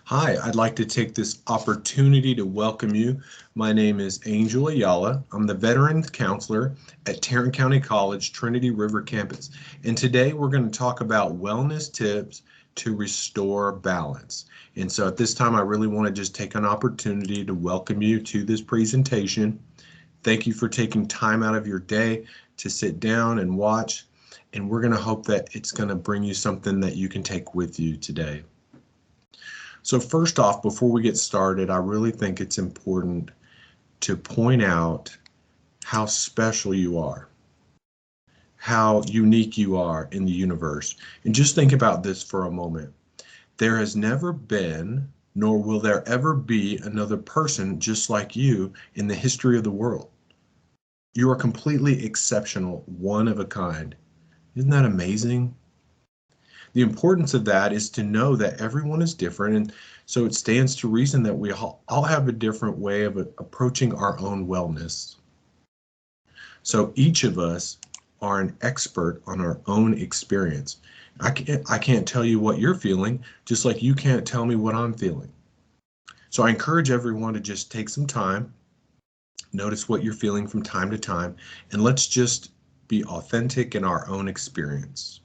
Hi, I'd like to take this opportunity to welcome you. My name is Angel Ayala. I'm the Veterans Counselor at Tarrant County College, Trinity River Campus. And today we're going to talk about wellness tips to restore balance. And so at this time, I really want to just take an opportunity to welcome you to this presentation. Thank you for taking time out of your day to sit down and watch. And we're going to hope that it's going to bring you something that you can take with you today. So first off, before we get started, I really think it's important to point out how special you are, how unique you are in the universe. And just think about this for a moment. There has never been, nor will there ever be, another person just like you in the history of the world. You are completely exceptional, one of a kind. Isn't that amazing? The importance of that is to know that everyone is different, and so it stands to reason that we all have a different way of approaching our own wellness. So each of us are an expert on our own experience. I can't tell you what you're feeling, just like you can't tell me what I'm feeling. So I encourage everyone to just take some time, notice what you're feeling from time to time, and let's just be authentic in our own experience.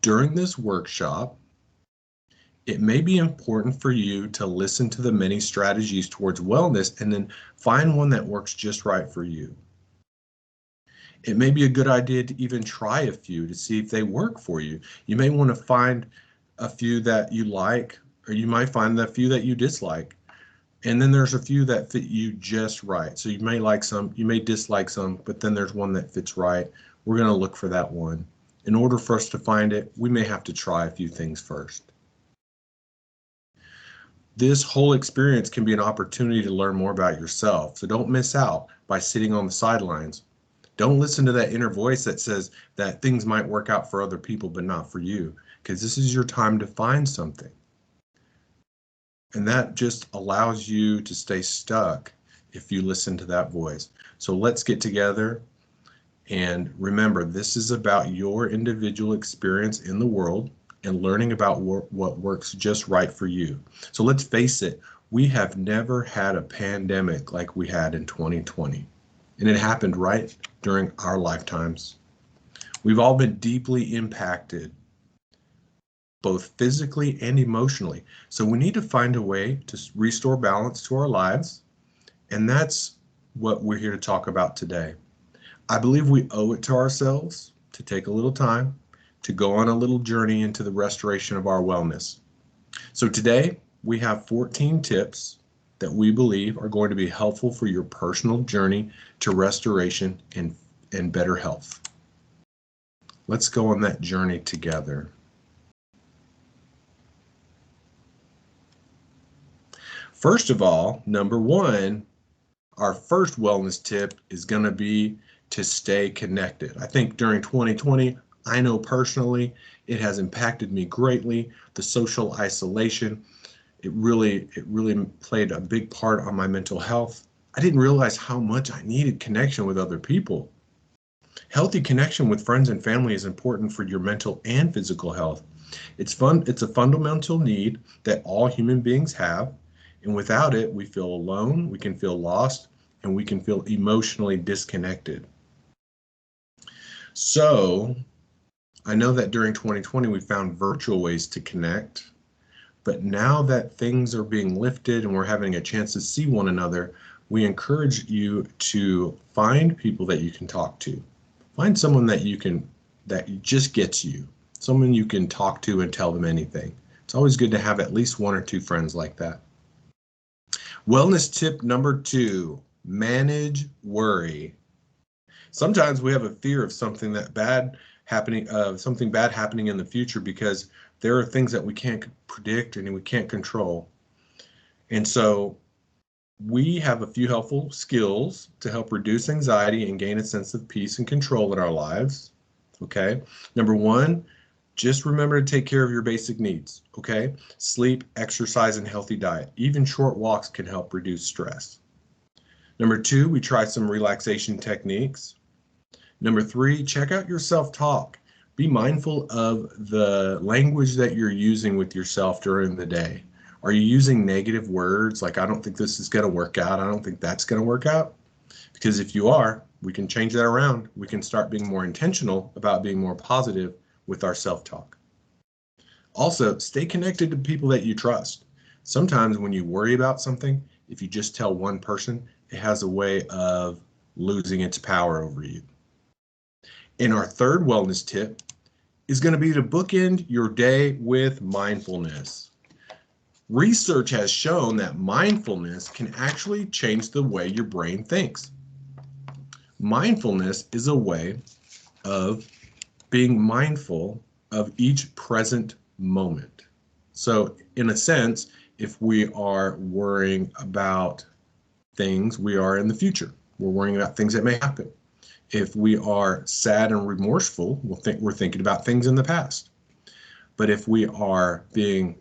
During this workshop, it may be important for you to listen to the many strategies towards wellness and then find one that works just right for you. It may be a good idea to even try a few to see if they work for you. You may want to find a few that you like, or you might find a few that you dislike. And then there's a few that fit you just right. So you may like some, you may dislike some, but then there's one that fits right. We're going to look for that one. In order for us to find it, we may have to try a few things first. This whole experience can be an opportunity to learn more about yourself, so don't miss out by sitting on the sidelines. Don't listen to that inner voice that says that things might work out for other people but not for you, because this is your time to find something. And that just allows you to stay stuck if you listen to that voice. So let's get together. And remember, this is about your individual experience in the world and learning about what works just right for you. So let's face it, we have never had a pandemic like we had in 2020. And it happened right during our lifetimes. We've all been deeply impacted, both physically and emotionally. So we need to find a way to restore balance to our lives. And that's what we're here to talk about today. I believe we owe it to ourselves to take a little time to go on a little journey into the restoration of our wellness. So today we have 14 tips that we believe are going to be helpful for your personal journey to restoration and better health. Let's go on that journey together. First of all, number one, our first wellness tip is going to be to stay connected. I think during 2020, I know personally, it has impacted me greatly. The social isolation, it really played a big part on my mental health. I didn't realize how much I needed connection with other people. Healthy connection with friends and family is important for your mental and physical health. It's a fundamental need that all human beings have, and without it, we feel alone, we can feel lost, and we can feel emotionally disconnected. So I know that during 2020, we found virtual ways to connect, but now that things are being lifted and we're having a chance to see one another, we encourage you to find people that you can talk to. Find someone that just gets you, someone you can talk to and tell them anything. It's always good to have at least one or two friends like that. Wellness tip number 2, manage worry. Sometimes we have a fear of something bad happening in the future because there are things that we can't predict and we can't control. And so we have a few helpful skills to help reduce anxiety and gain a sense of peace and control in our lives. Okay. Number 1, just remember to take care of your basic needs. Okay. Sleep, exercise, and healthy diet. Even short walks can help reduce stress. Number 2, we try some relaxation techniques. Number 3, check out your self-talk. Be mindful of the language that you're using with yourself during the day. Are you using negative words like, I don't think this is going to work out, I don't think that's going to work out? Because if you are, we can change that around. We can start being more intentional about being more positive with our self-talk. Also, stay connected to people that you trust. Sometimes when you worry about something, if you just tell one person, it has a way of losing its power over you. And our third wellness tip is going to be to bookend your day with mindfulness. Research has shown that mindfulness can actually change the way your brain thinks. Mindfulness is a way of being mindful of each present moment. So, in a sense, if we are worrying about things, we are in the future. We're worrying about things that may happen. If we are sad and remorseful, we're thinking about things in the past. But if we are being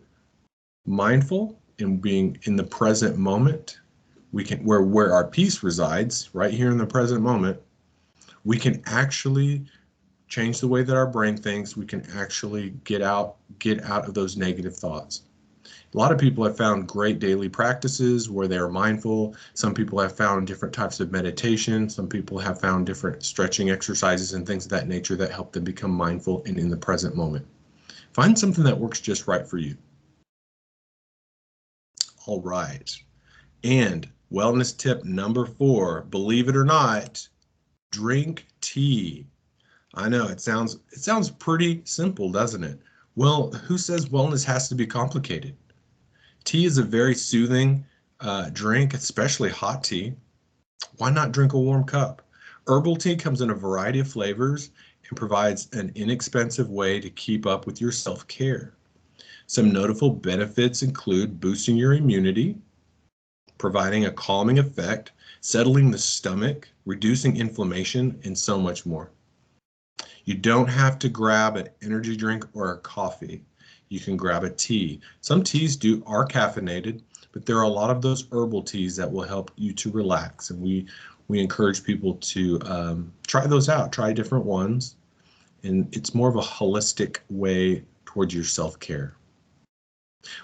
mindful and being in the present moment, we can where our peace resides, right here in the present moment, we can actually change the way that our brain thinks. We can actually get out of those negative thoughts. A lot of people have found great daily practices where they are mindful. Some people have found different types of meditation. Some people have found different stretching exercises and things of that nature that help them become mindful and in the present moment. Find something that works just right for you. All right. And wellness tip number 4, believe it or not, drink tea. I know it sounds pretty simple, doesn't it? Well, who says wellness has to be complicated? Tea is a very soothing drink, especially hot tea. Why not drink a warm cup? Herbal tea comes in a variety of flavors and provides an inexpensive way to keep up with your self-care. Some notable benefits include boosting your immunity, providing a calming effect, settling the stomach, reducing inflammation, and so much more. You don't have to grab an energy drink or a coffee. You can grab a tea. Some teas are caffeinated, but there are a lot of those herbal teas that will help you to relax. And we encourage people to try those out, try different ones. And it's more of a holistic way towards your self-care.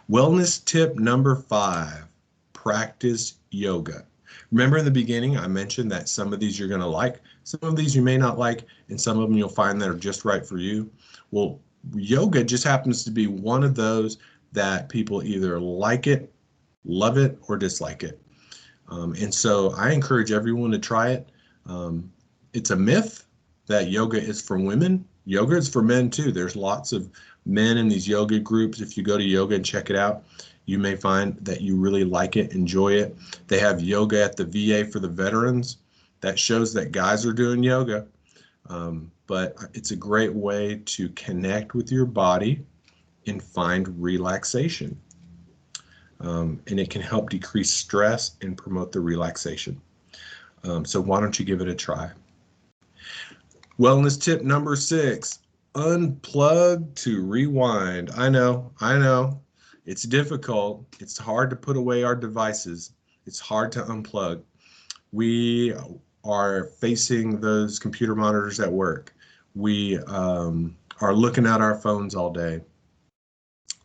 Wellness tip number 5, practice yoga. Remember in the beginning, I mentioned that some of these you're going to like, some of these you may not like, and some of them you'll find that are just right for you. Well, yoga just happens to be one of those that people either like it, love it, or dislike it. And so I encourage everyone to try it. It's a myth that yoga is for women. Yoga is for men too. There's lots of men in these yoga groups. If you go to yoga and check it out, you may find that you really like it, enjoy it. They have yoga at the VA for the veterans. That shows that guys are doing yoga. But it's a great way to connect with your body and find relaxation. And it can help decrease stress and promote the relaxation. So why don't you give it a try? Wellness tip number 6, unplug to rewind. I know. It's difficult. It's hard to put away our devices. It's hard to unplug. We are facing those computer monitors at work. We are looking at our phones all day.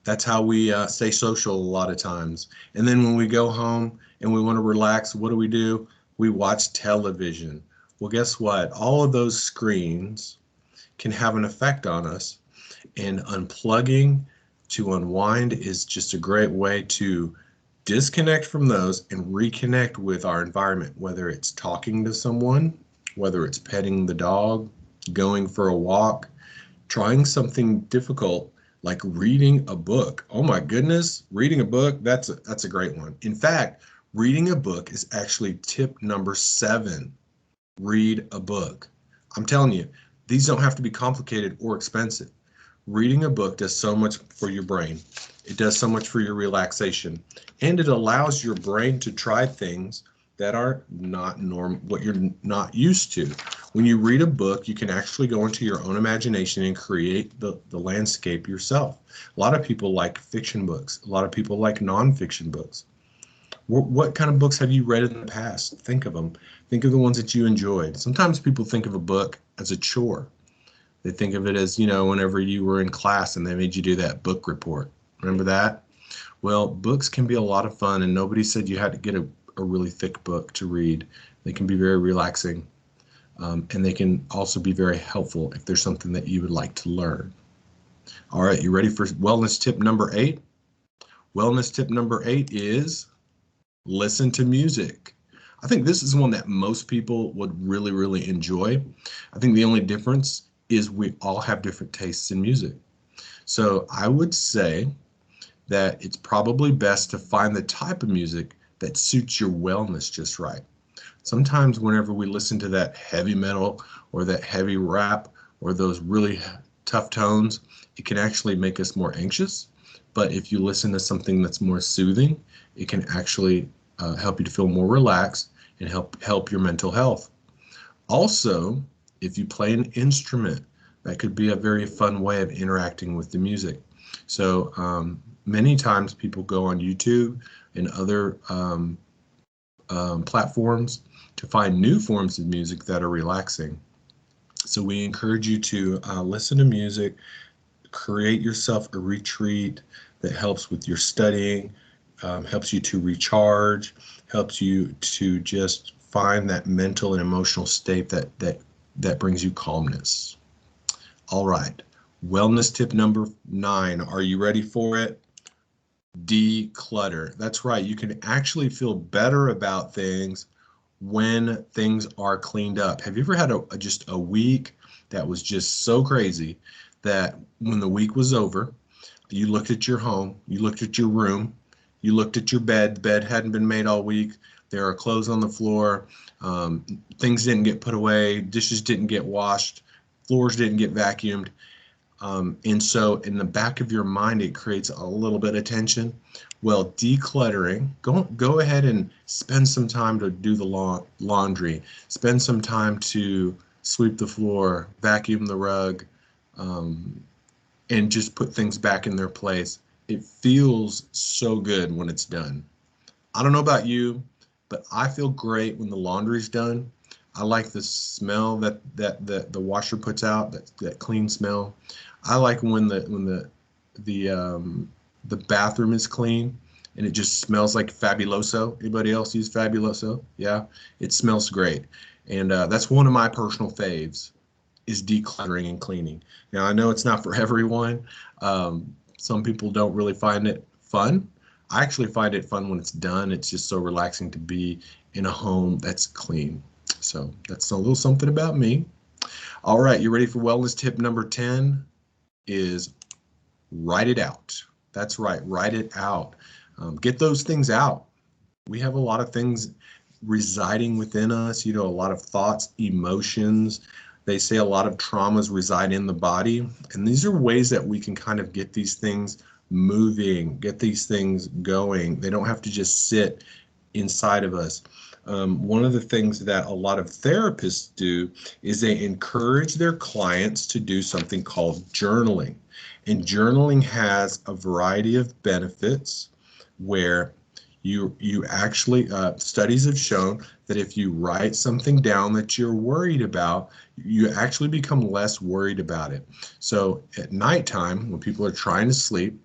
That's how we stay social a lot of times. And then when we go home and we want to relax, what do? We watch television. Well, guess what? All of those screens can have an effect on us, and unplugging to unwind is just a great way to disconnect from those and reconnect with our environment, whether it's talking to someone, whether it's petting the dog, going for a walk, trying something difficult like reading a book. Oh my goodness, reading a book, that's a great one. In fact, reading a book is actually tip number 7. Read a book. I'm telling you, these don't have to be complicated or expensive. Reading a book does so much for your brain. It does so much for your relaxation, and it allows your brain to try things that are not what you're not used to. When you read a book, you can actually go into your own imagination and create the landscape yourself. A lot of people like fiction books. A lot of people like nonfiction books. What kind of books have you read in the past? Think of them. Think of the ones that you enjoyed. Sometimes people think of a book as a chore. They think of it as, whenever you were in class and they made you do that book report. Remember that? Well, books can be a lot of fun, and nobody said you had to get a really thick book to read. They can be very relaxing, and they can also be very helpful if there's something that you would like to learn. All right, you ready for wellness tip number 8? Wellness tip number 8 is listen to music. I think this is one that most people would really, really enjoy. I think the only difference is we all have different tastes in music. So I would say that it's probably best to find the type of music that suits your wellness just right. Sometimes whenever we listen to that heavy metal or that heavy rap or those really tough tones, it can actually make us more anxious. But if you listen to something that's more soothing, it can actually help you to feel more relaxed and help your mental health. Also, if you play an instrument, that could be a very fun way of interacting with the music. So many times people go on YouTube and other platforms to find new forms of music that are relaxing. So we encourage you to listen to music, create yourself a retreat that helps with your studying, helps you to recharge, helps you to just find that mental and emotional state that brings you calmness. All right, wellness tip number 9. Are you ready for it? Declutter. That's right. You can actually feel better about things when things are cleaned up. Have you ever had just a week that was just so crazy that when the week was over, you looked at your home, you looked at your room, you looked at your bed, the bed hadn't been made all week, there are clothes on the floor, things didn't get put away, dishes didn't get washed, floors didn't get vacuumed. And so in the back of your mind, it creates a little bit of tension. Well, decluttering, go ahead and spend some time to do the laundry, spend some time to sweep the floor, vacuum the rug, and just put things back in their place. It feels so good when it's done. I don't know about you, but I feel great when the laundry's done. I like the smell that the washer puts out, that clean smell. I like when the bathroom is clean and it just smells like Fabuloso. Anybody else use Fabuloso? Yeah, it smells great. And that's one of my personal faves is decluttering and cleaning. Now, I know it's not for everyone. Some people don't really find it fun. I actually find it fun when it's done. It's just so relaxing to be in a home that's clean. So that's a little something about me. All right, you ready for wellness tip number 10? Is write it out. That's right, write it out. Get those things out. We have a lot of things residing within us, a lot of thoughts, emotions. They say a lot of traumas reside in the body. And these are ways that we can kind of get these things moving, get these things going. They don't have to just sit inside of us. One of the things that a lot of therapists do is they encourage their clients to do something called journaling. And journaling has a variety of benefits where you actually, studies have shown that if you write something down that you're worried about, you actually become less worried about it. So at nighttime, when people are trying to sleep,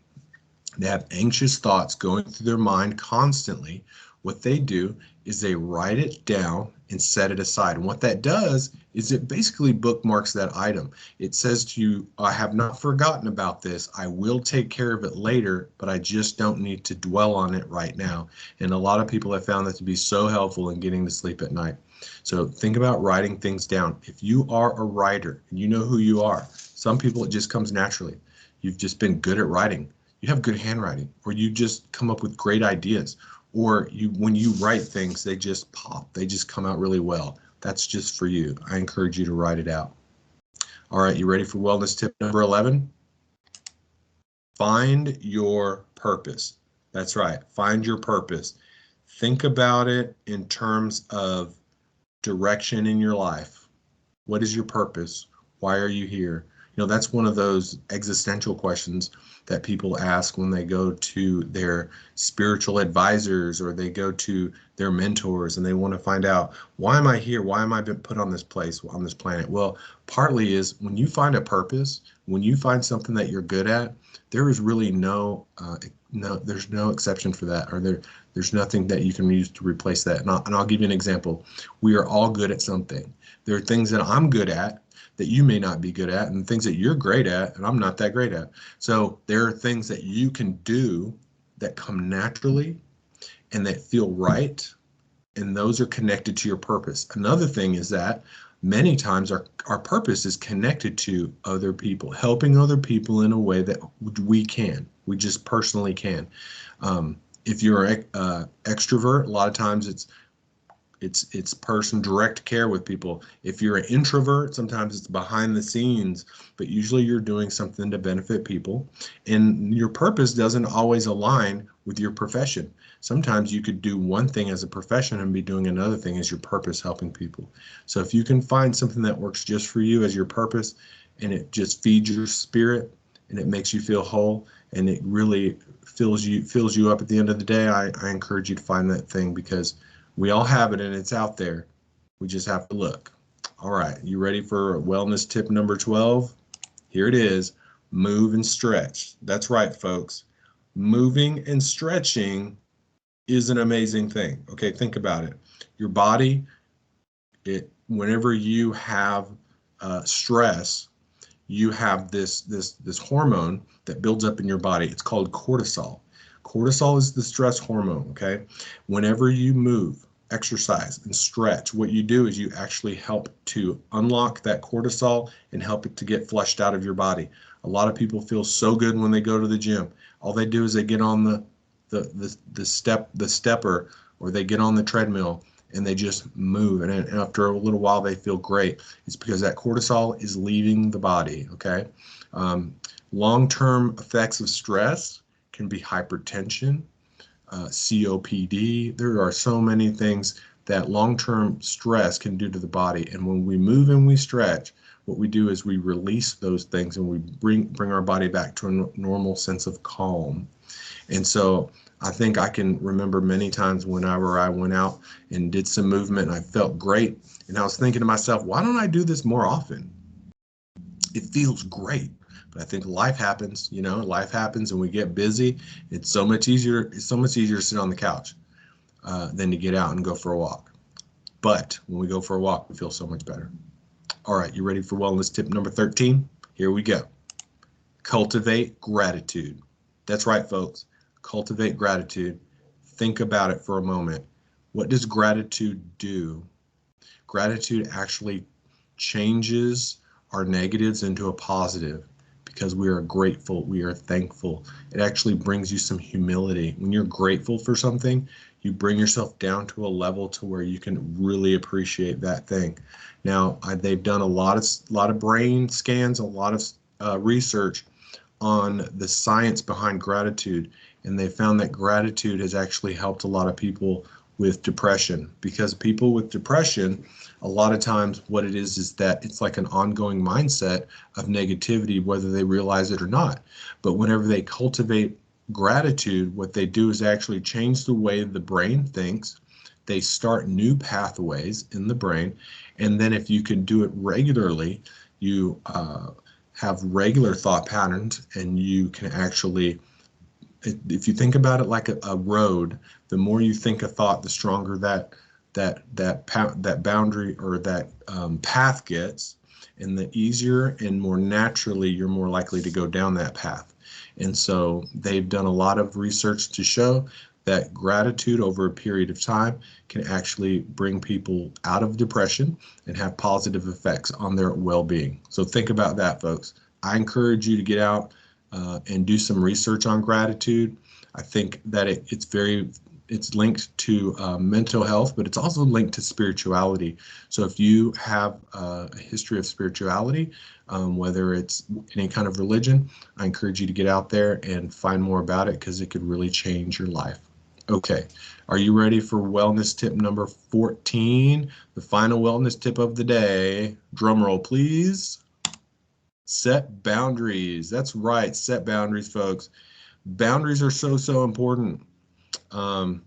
they have anxious thoughts going through their mind constantly. What they do is they write it down and set it aside. And what that does is it basically bookmarks that item. It says to you, I have not forgotten about this. I will take care of it later, but I just don't need to dwell on it right now. And a lot of people have found that to be so helpful in getting to sleep at night. So think about writing things down. If you are a writer and you know who you are, some people it just comes naturally. You've just been good at writing. You have good handwriting, or you just come up with great ideas, or when you write things, they just pop, they just come out really well. That's just for you. I encourage you to write it out. All right, you ready for wellness tip number 11? Find your purpose. That's right, find your purpose. Think about it in terms of direction in your life. What is your purpose? Why are you here? That's one of those existential questions that people ask when they go to their spiritual advisors or they go to their mentors and they want to find out, why am I here? Why am I been put on this place, on this planet? Well, partly is when you find a purpose, when you find something that you're good at, there is really there's no exception for that, or there's nothing that you can use to replace that. And I'll give you an example. We are all good at something. There are things that I'm good at that you may not be good at, and things that you're great at and I'm not that great at. So there are things that you can do that come naturally and that feel right, and those are connected to your purpose. Another thing is that many times our purpose is connected to other people, helping other people in a way that we just personally can. If you're an extrovert, a lot of times it's person direct care with people. If you're an introvert, sometimes it's behind the scenes, but usually you're doing something to benefit people, and your purpose doesn't always align with your profession. Sometimes you could do one thing as a profession and be doing another thing as your purpose, helping people. So if you can find something that works just for you as your purpose, and it just feeds your spirit and it makes you feel whole and it really fills you up at the end of the day, I encourage you to find that thing, because we all have it and it's out there. We just have to look. All right, you ready for wellness tip number 12? Here it is. Move and stretch. That's right, folks. Moving and stretching is an amazing thing. Okay, think about it. Your body, whenever you have stress, you have this hormone that builds up in your body. It's called cortisol. Cortisol is the stress hormone, okay? Whenever you move, exercise, and stretch, what you do is you actually help to unlock that cortisol and help it to get flushed out of your body. A lot of people feel so good when they go to the gym. All they do is they get on the stepper, or they get on the treadmill and they just move, and after a little while they feel great. It's because that cortisol is leaving the body, okay? Long-term effects of stress can be hypertension, COPD. There are so many things that long-term stress can do to the body. And when we move and we stretch, what we do is we release those things and we bring our body back to a normal sense of calm. And so I think I can remember many times whenever I went out and did some movement and I felt great. And I was thinking to myself, why don't I do this more often? It feels great. But I think life happens, life happens and we get busy. It's so much easier to sit on the couch than to get out and go for a walk. But when we go for a walk, we feel so much better. All right, you ready for wellness tip number 13? Here we go. Cultivate gratitude. That's right, folks. Cultivate gratitude. Think about it for a moment. What does gratitude do? Gratitude actually changes our negatives into a positive, because we are grateful, we are thankful. It actually brings you some humility. When you're grateful for something, you bring yourself down to a level to where you can really appreciate that thing. Now, they've done a lot of brain scans, a lot of research on the science behind gratitude, and they found that gratitude has actually helped a lot of people with depression, because people with depression, a lot of times what it is that it's like an ongoing mindset of negativity, whether they realize it or not. But whenever they cultivate gratitude, what they do is actually change the way the brain thinks. They start new pathways in the brain. And then if you can do it regularly, you have regular thought patterns, and you can actually, if you think about it like a road, the more you think a thought, the stronger that boundary or that path gets, and the easier and more naturally you're more likely to go down that path. And so they've done a lot of research to show that gratitude over a period of time can actually bring people out of depression and have positive effects on their well-being. So think about that, folks. I encourage you to get out and do some research on gratitude. I think that it's linked to mental health, but it's also linked to spirituality. So if you have a history of spirituality, whether it's any kind of religion, I encourage you to get out there and find more about it, because it could really change your life. Okay, are you ready for wellness tip number 14? The final wellness tip of the day. Drum roll, please. Set boundaries. That's right. Set boundaries, folks. Boundaries are so important. Um,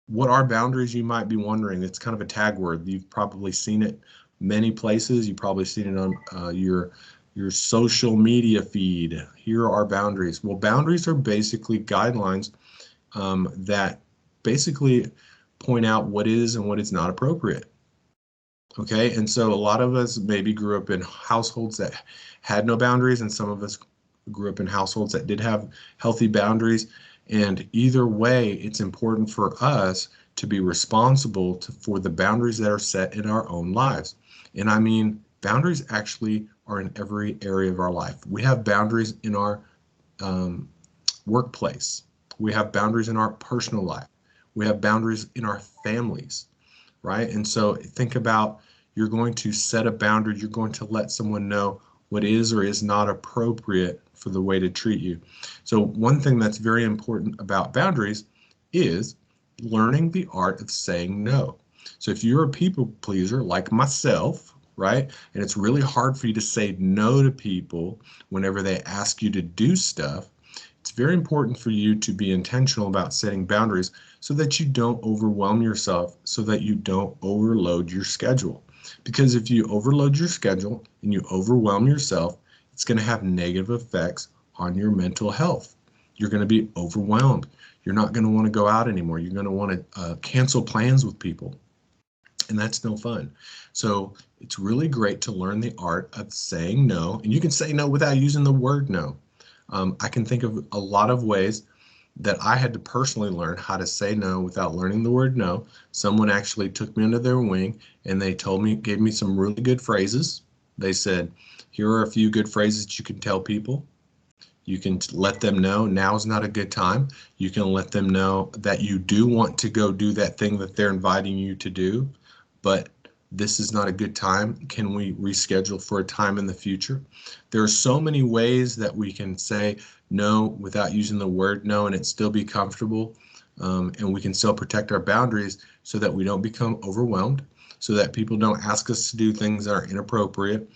what are boundaries, you might be wondering? It's kind of a tag word. You've probably seen it many places. You've probably seen it on your social media feed. Here are boundaries. Well, boundaries are basically guidelines that basically point out what is and what is not appropriate. Okay, and so a lot of us maybe grew up in households that had no boundaries, and some of us grew up in households that did have healthy boundaries. And either way, it's important for us to be responsible for the boundaries that are set in our own lives. And I mean, boundaries actually are in every area of our life. We have boundaries in our um, workplace. We have boundaries in our personal life. We have boundaries in our families, right? And so think about, you're going to set a boundary. You're going to let someone know what is or is not appropriate for the way to treat you. So one thing that's very important about boundaries is learning the art of saying no. So if you're a people pleaser like myself, right, and it's really hard for you to say no to people whenever they ask you to do stuff, it's very important for you to be intentional about setting boundaries so that you don't overwhelm yourself, so that you don't overload your schedule. Because if you overload your schedule and you overwhelm yourself, it's going to have negative effects on your mental health. You're going to be overwhelmed. You're not going to want to go out anymore. You're going to want to cancel plans with people. And that's no fun. So it's really great to learn the art of saying no. And you can say no without using the word no. I can think of a lot of ways that I had to personally learn how to say no without learning the word no. Someone actually took me under their wing and they gave me some really good phrases. They said, here are a few good phrases that you can tell people. You can let them know now's not a good time. You can let them know that you do want to go do that thing that they're inviting you to do, but this is not a good time. Can we reschedule for a time in the future? There are so many ways that we can say no without using the word no and it still be comfortable. And we can still protect our boundaries so that we don't become overwhelmed, so that people don't ask us to do things that are inappropriate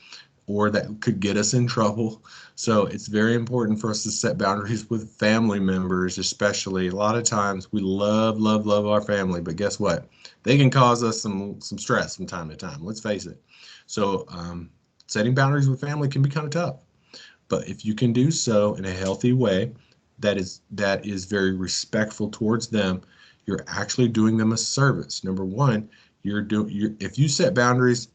or that could get us in trouble. So it's very important for us to set boundaries with family members, especially. A lot of times we love our family, but guess what? They can cause us some stress from time to time. Let's face it. So setting boundaries with family can be kind of tough, but if you can do so in a healthy way, that is very respectful towards them, you're actually doing them a service. Number one, if you set boundaries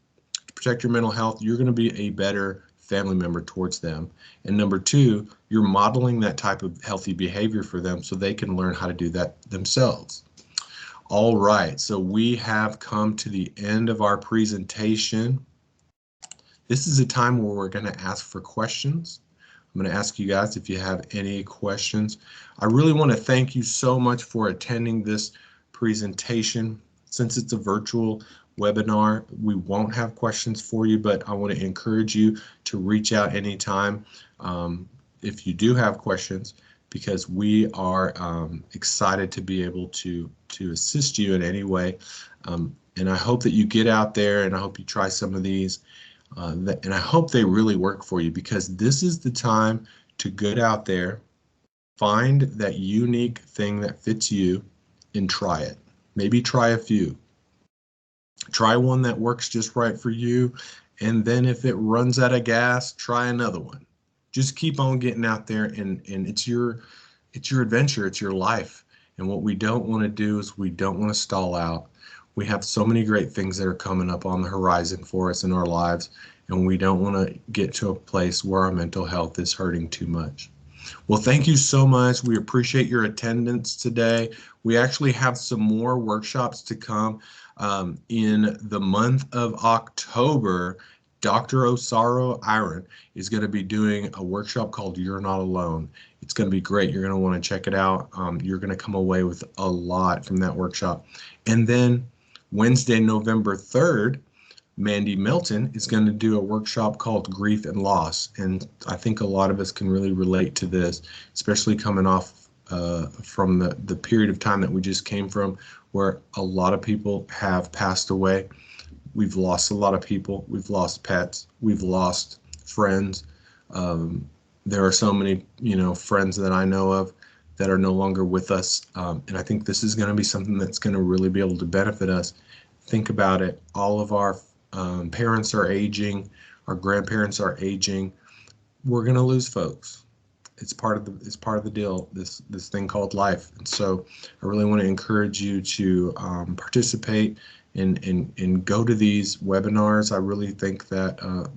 to protect your mental health, you're going to be a better family member towards them. And number two, you're modeling that type of healthy behavior for them so they can learn how to do that themselves. All right, so we have come to the end of our presentation. This is a time where we're going to ask for questions. I'm going to ask you guys if you have any questions. I really want to thank you so much for attending this presentation. Since it's a virtual webinar, we won't have questions for you, but I want to encourage you to reach out anytime if you do have questions, because we are excited to be able to assist you in any way. And I hope that you get out there, and I hope you try some of these. And I hope they really work for you, because this is the time to get out there, find that unique thing that fits you, and try it. Maybe try a few. Try one that works just right for you, and then if it runs out of gas, try another one. Just keep on getting out there, and it's your adventure, it's your life. And what we don't want to do is we don't want to stall out. We have so many great things that are coming up on the horizon for us in our lives, and we don't want to get to a place where our mental health is hurting too much. Well, thank you so much. We appreciate your attendance today. We actually have some more workshops to come in the month of October. Dr. Osaro Iron is going to be doing a workshop called You're Not Alone. It's going to be great. You're going to want to check it out. You're going to come away with a lot from that workshop. And then Wednesday, November 3rd, Mandy Melton is going to do a workshop called Grief and Loss. And I think a lot of us can really relate to this, especially coming off from the period of time that we just came from, where a lot of people have passed away. We've lost a lot of people. We've lost pets. We've lost friends. There are so many, friends that I know of that are no longer with us. And I think this is going to be something that's going to really be able to benefit us. Think about it. All of our parents are aging, our grandparents are aging. We're going to lose folks. It's part of the deal. This thing called life. And so I really want to encourage you to participate and go to these webinars. I really think that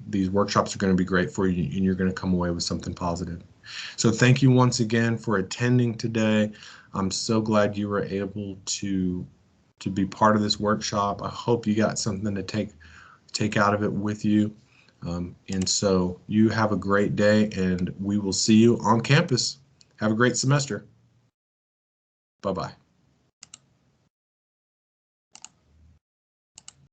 these workshops are going to be great for you, and you're going to come away with something positive. So thank you once again for attending today. I'm so glad you were able to be part of this workshop. I hope you got something to take out of it with you. And so you have a great day, and we will see you on campus. Have a great semester. Bye-bye.